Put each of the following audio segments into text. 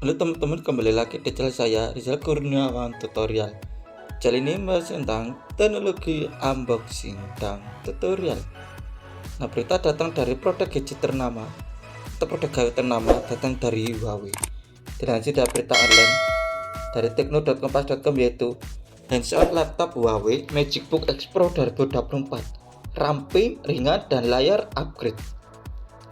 Halo teman-teman, kembali lagi di channel saya Rizal Kurniawan Tutorial. Channel ini membahas tentang teknologi unboxing dan tutorial. Nah, berita datang dari produk gadget ternama atau produk gawe ternama datang dari Huawei. Dilansir dari berita online dari tekno.kompas.com, yaitu hands-on laptop Huawei MagicBook X Pro 2024, ramping, ringan, dan layar upgrade.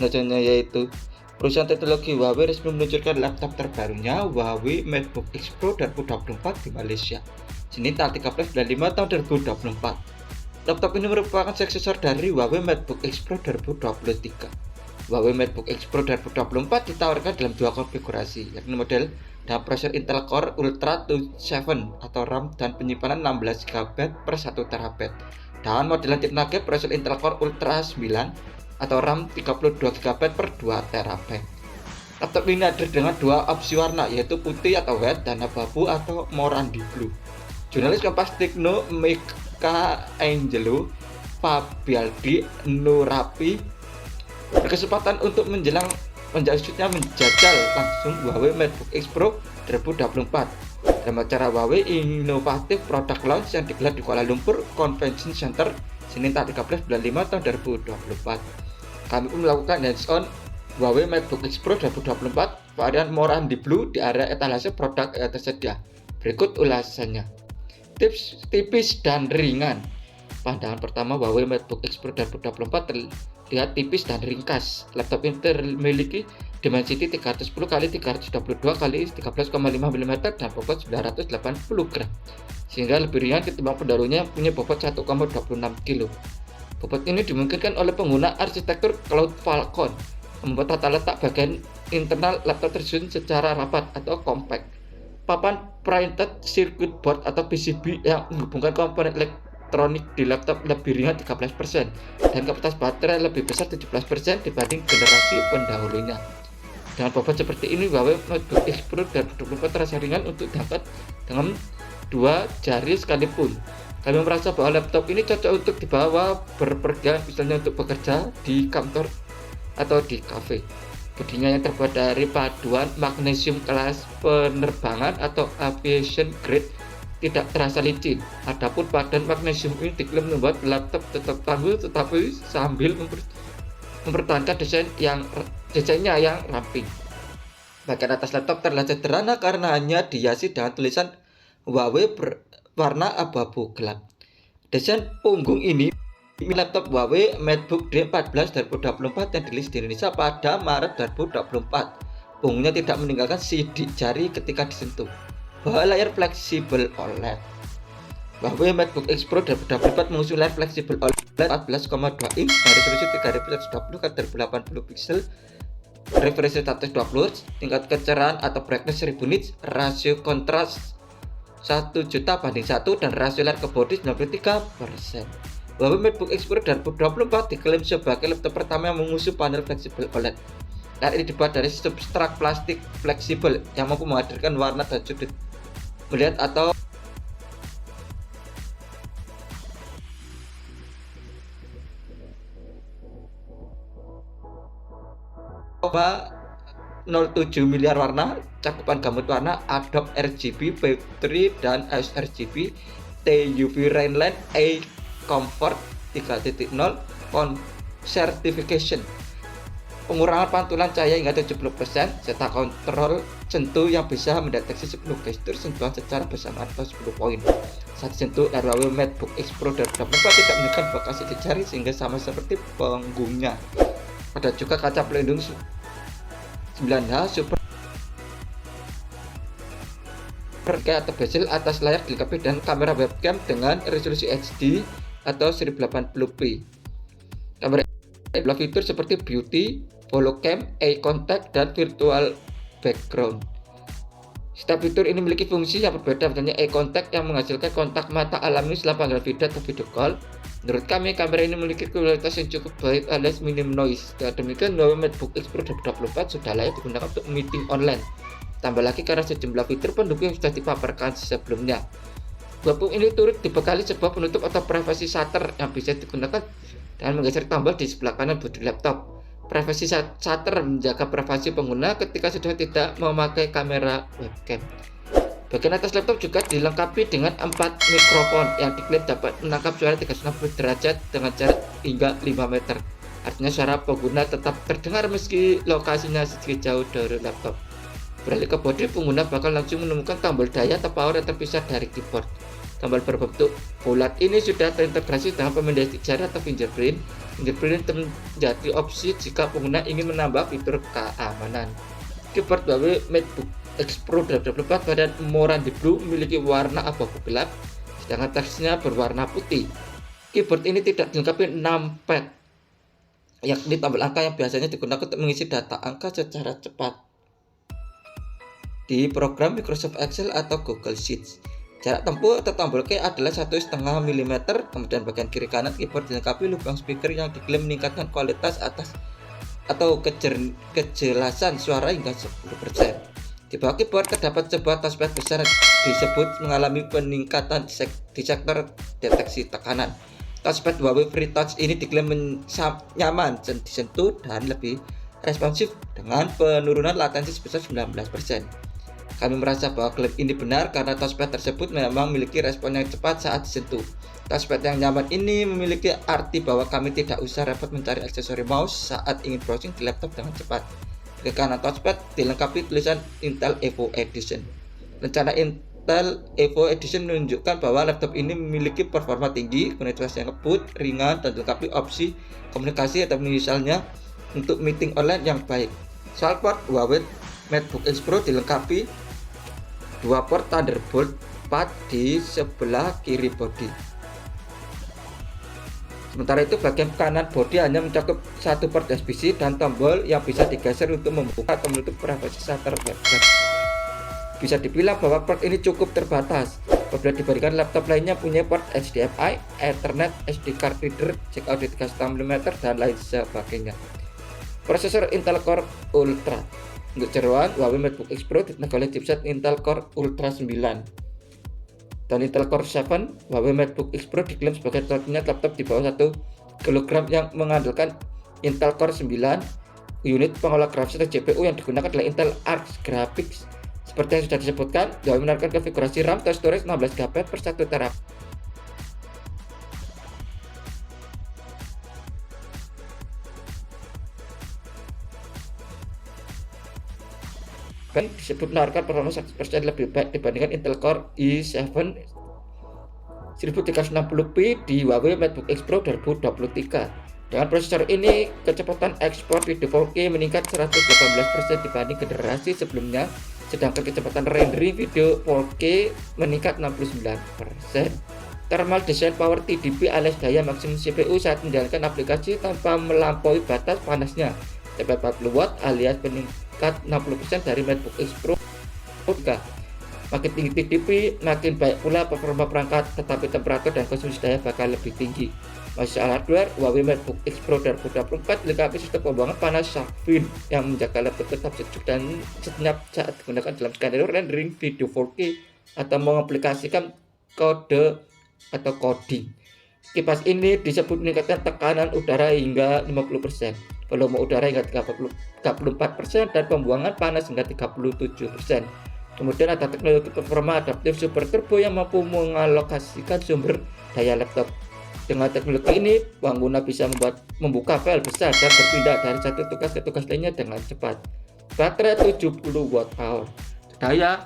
Nah, yaitu perusahaan teknologi Huawei resmi meluncurkan laptop terbarunya, Huawei MacBook X Pro 2024 di Malaysia, Senin tanggal 13 bulan 5 tahun 2024. Laptop ini merupakan suksesor dari Huawei MacBook X Pro 2023. Huawei MacBook X Pro 2024 ditawarkan dalam dua konfigurasi, yakni model dengan prosesor Intel Core Ultra 7 atau RAM dan penyimpanan 16 GB per 1 TB, dan model yang tenaga prosesor Intel Core Ultra 9 atau RAM 32 GB per 2 TB. Laptop ini hadir dengan dua opsi warna, yaitu putih atau white dan abu-abu atau Morandi Blue. Jurnalis Kompas Tekno Mika Angelo Fabialdi Nurapi berkesempatan untuk menjajal langsung Huawei MacBook X Pro 2024 dalam acara Huawei Innovative Product Launch yang digelar di Kuala Lumpur Convention Center Senin tanggal 13 bulan 5 tahun 2024. Kami pun melakukan hands-on Huawei MacBook X Pro 2024 varian Morandi Blue di area etalase produk yang tersedia. Berikut ulasannya. Tips tipis dan ringan. Pandangan pertama, Huawei MacBook X Pro 2024 terlihat tipis dan ringkas. Laptop ini memiliki Dimensity 310x322x13,5 mm dan bobot 980 gram, sehingga lebih ringan ketimbang pendahulunya yang punya bobot 1,26 kg. Bobot ini dimungkinkan oleh pengguna arsitektur Cloud Falcon, membuat tata letak bagian internal laptop tersusun secara rapat atau compact. Papan printed circuit board atau PCB yang menghubungkan komponen elektronik di laptop lebih ringan 13% dan kapasitas baterai lebih besar 17% dibanding generasi pendahulunya. Dengan bobot seperti ini, Huawei MacBook X Pro 2024 terasa ringan untuk diangkat dengan dua jari sekalipun. Kami merasa bahwa laptop ini cocok untuk dibawa berpergian, misalnya untuk bekerja di kantor atau di kafe. Bodinya yang terbuat dari paduan magnesium kelas penerbangan atau aviation grade tidak terasa licin. Adapun padan magnesium ini diklaim membuat laptop tetap tangguh tetapi sambil mempertahankan desainnya yang ramping. Bagian atas laptop terlihat sederhana karena hanya dihiasi dengan tulisan Huawei berwarna abu-abu gelap. Desain punggung ini laptop Huawei MacBook D14 2024 yang dirilis di Indonesia pada Maret 2024. Punggungnya tidak meninggalkan sidik jari ketika disentuh. Bawa layar fleksibel OLED. Huawei MacBook X Pro 2024 mengusung layar fleksibel OLED 14,2 inch dengan resolusi 3120x1080 pixel, refresh rate 120 Hz, tingkat kecerahan atau brightness 1000 nits, rasio kontras 1 juta banding 1, dan rasio layar ke bodi 93%. Huawei MacBook X Pro 2024 diklaim sebagai laptop pertama yang mengusung panel fleksibel OLED. Layar ini dibuat dari substrat plastik fleksibel yang mampu menghadirkan warna dan sudut melihat atau .07 miliar warna, cakupan gamut warna Adobe RGB, P3 dan sRGB, TUV Rainline, A Comfort 3.0 certification, pengurangan pantulan cahaya hingga 70%, serta kontrol sentuh yang bisa mendeteksi 10 gestur sentuhan secara bersamaan atau 10 poin. Saat disentuh, Huawei MacBook X Pro 2024 tidak menunjukkan bekas sidik jari sehingga sama seperti punggungnya. Ada juga kaca pelindung 9H Super atau bezel atas layar dilengkapi dengan kamera webcam dengan resolusi HD atau 1080p. Kamera adalah fitur seperti beauty, follow cam, eye contact, dan virtual background. Setiap fitur ini memiliki fungsi yang berbeda, misalnya eye contact yang menghasilkan kontak mata alami setelah panggilan video atau video call. Menurut kami, kamera ini memiliki kualitas yang cukup baik alias minim noise. Dengan demikian, Huawei MacBook X Pro 2024 sudah layak digunakan untuk meeting online. Tambah lagi karena sejumlah fitur pendukung yang sudah dipaparkan sebelumnya. Laptop ini turut dibekali sebuah penutup atau privacy shutter yang bisa digunakan dengan menggeser tombol di sebelah kanan bodi laptop. Privacy shutter menjaga privasi pengguna ketika sudah tidak memakai kamera webcam. Bagian atas laptop juga dilengkapi dengan 4 mikrofon yang diklaim dapat menangkap suara 360 derajat dengan jarak hingga 5 meter. Artinya suara pengguna tetap terdengar meski lokasinya sedikit jauh dari laptop. Beralih ke bodi, pengguna bakal langsung menemukan tombol daya atau power yang terpisah dari keyboard. Tombol berbentuk bulat ini sudah terintegrasi dengan pemindai jari atau fingerprint. Fingerprint menjadi opsi jika pengguna ingin menambah fitur keamanan. Keyboard Huawei MateBook X Pro 2024 pada Morandi Blue memiliki warna abu-abu gelap, sedangkan teksnya berwarna putih. Keyboard ini tidak dilengkapi numpad, yakni tombol angka yang biasanya digunakan untuk mengisi data angka secara cepat di program Microsoft Excel atau Google Sheets. Jarak tempuh atau tombol key adalah 1,5 mm. Kemudian bagian kiri kanan keyboard dilengkapi lubang speaker yang diklaim meningkatkan kualitas atas atau kejelasan suara hingga 10%. Di bawah keyboard terdapat sebuah touchpad besar disebut mengalami peningkatan di sektor deteksi tekanan. Touchpad Huawei FreeTouch ini diklaim nyaman disentuh dan lebih responsif dengan penurunan latensi sebesar 19%. Kami merasa bahwa klaim ini benar karena touchpad tersebut memang memiliki respon yang cepat saat disentuh. Touchpad yang nyaman ini memiliki arti bahwa kami tidak usah repot mencari aksesori mouse saat ingin browsing di laptop dengan cepat. Di kanan touchpad dilengkapi tulisan Intel Evo Edition. Rencana Intel Evo Edition menunjukkan bahwa laptop ini memiliki performa tinggi, konektivitas yang ngebut, ringan, dan dilengkapi opsi komunikasi atau misalnya untuk meeting online yang baik. Soal port, Huawei MateBook X Pro dilengkapi 2 port Thunderbolt 4 di sebelah kiri bodi. Sementara itu bagian kanan bodi hanya mencakup 1 port USB-C dan tombol yang bisa digeser untuk membuka atau menutup privacy shutter webcam. Bisa dibilang bahwa port ini cukup terbatas apabila dibandingkan laptop lainnya punya port HDMI, Ethernet, SD card reader, jack audio 3,5 mm dan lain sebagainya. Prosesor Intel Core Ultra. Untuk jeroan, Huawei MateBook X Pro ditenagai oleh chipset Intel Core Ultra 9 dan Intel Core 7. Huawei MateBook X Pro diklaim sebagai satunya laptop di bawah 1 kg yang mengandalkan Intel Core 9. Unit pengolah grafis atau GPU yang digunakan adalah Intel Arc Graphics. Seperti yang sudah disebutkan, Huawei menawarkan konfigurasi RAM atau storage 16 GB per 1 TB. Disebut menawarkan performa 100% lebih baik dibandingkan Intel Core i7 1360p di Huawei MateBook X Pro 2023. Dengan prosesor ini, kecepatan ekspor video 4K meningkat 118% dibanding generasi sebelumnya, sedangkan kecepatan rendering video 4K meningkat 69%. Thermal Design Power TDP alias daya maksimum CPU saat menjalankan aplikasi tanpa melampaui batas panasnya sampai 40 watt alias meningkat 60% dari MateBook X Pro. Makin tinggi TDP, makin baik pula performa perangkat, tetapi temperatur dan konsumsi daya bakal lebih tinggi. Masih soal hardware, Huawei MateBook X Pro 2024 dilengkapi sistem pembuangan panas Sharpin yang menjaga laptop tetap sejuk dan senyap saat digunakan dalam skenario rendering video 4K atau mengaplikasikan kode atau coding. Kipas ini disebut meningkatkan tekanan udara hingga 50%, volume udara hingga 34%, dan pembuangan panas hingga 37%. Kemudian ada teknologi performa adaptif super turbo yang mampu mengalokasikan sumber daya laptop. Dengan teknologi ini, pengguna bisa membuka file besar dan berpindah dari satu tugas ke tugas lainnya dengan cepat. Baterai 70 Wh. Daya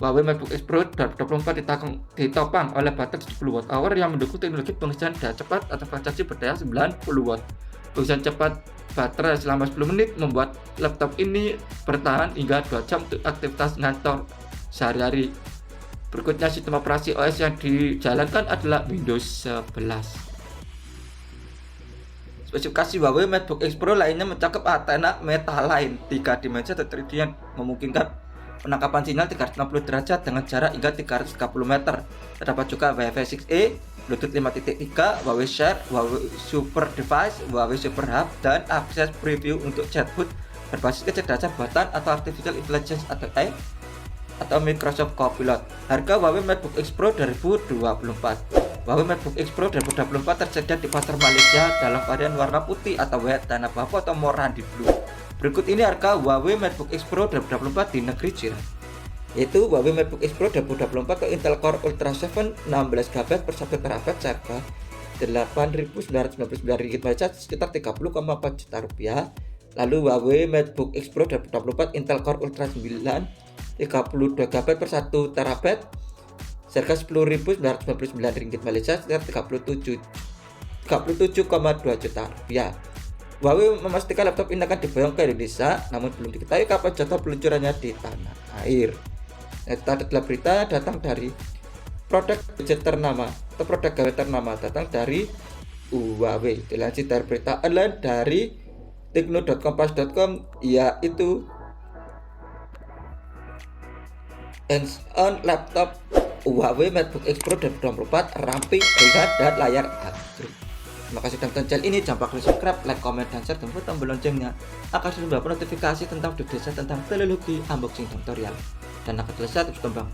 Huawei MateBook X Pro 2024 ditopang oleh baterai 70 Wh yang mendukung teknologi pengisian daya cepat atau fast charging berdaya 90 Watt. Pengisian cepat baterai selama 10 menit membuat laptop ini bertahan hingga 2 jam untuk aktivitas ngantor sehari-hari. Berikutnya, sistem operasi OS yang dijalankan adalah Windows 11. Spesifikasi Huawei MateBook X Pro lainnya mencakup antena Metaline 3 dimensi atau 3D yang memungkinkan penangkapan sinyal 360 derajat dengan jarak hingga 330 meter. Terdapat juga Wi-Fi 6E, Bluetooth 5.3, Huawei Share, Huawei Super Device, Huawei Super Hub, dan akses preview untuk chatbot berbasis kecerdasan buatan atau artificial intelligence atau AI atau Microsoft Copilot. Harga Huawei MateBook X Pro 2024. Huawei MacBook X Pro 2024 tersedia di pasar Malaysia dalam varian warna putih atau white, tanah abu atau Morandi Blue. Berikut ini harga Huawei MacBook X Pro 2024 di negeri jiran. Yaitu Huawei MacBook X Pro 2024 ke Intel Core Ultra 7 16GB per 1 TB seharga Rp8.999 Malaysia sekitar 30,4 juta rupiah. Lalu Huawei MacBook X Pro 2024 Intel Core Ultra 9 32GB per 1 TB seharga Rp10.999 Malaysia sekitar 37,2 juta rupiah. Huawei memastikan laptop ini akan diboyong ke Indonesia, namun belum diketahui kapan jadwal peluncurannya di tanah air. Itu adalah berita datang dari produk gadget ternama atau produk gawai ternama datang dari Huawei. Dilansir dari berita online dari tekno.kompas.com, yaitu hands-on laptop Huawei MacBook X Pro 2024 ramping, ringan dan layar Android. Terima kasih sudah menonton channel ini. Jangan lupa klik subscribe, like, comment, dan share, dan tombol loncengnya agar selalu mendapat notifikasi tentang video saya tentang teknologi, unboxing, tutorial, dan akan selesai terus kembang.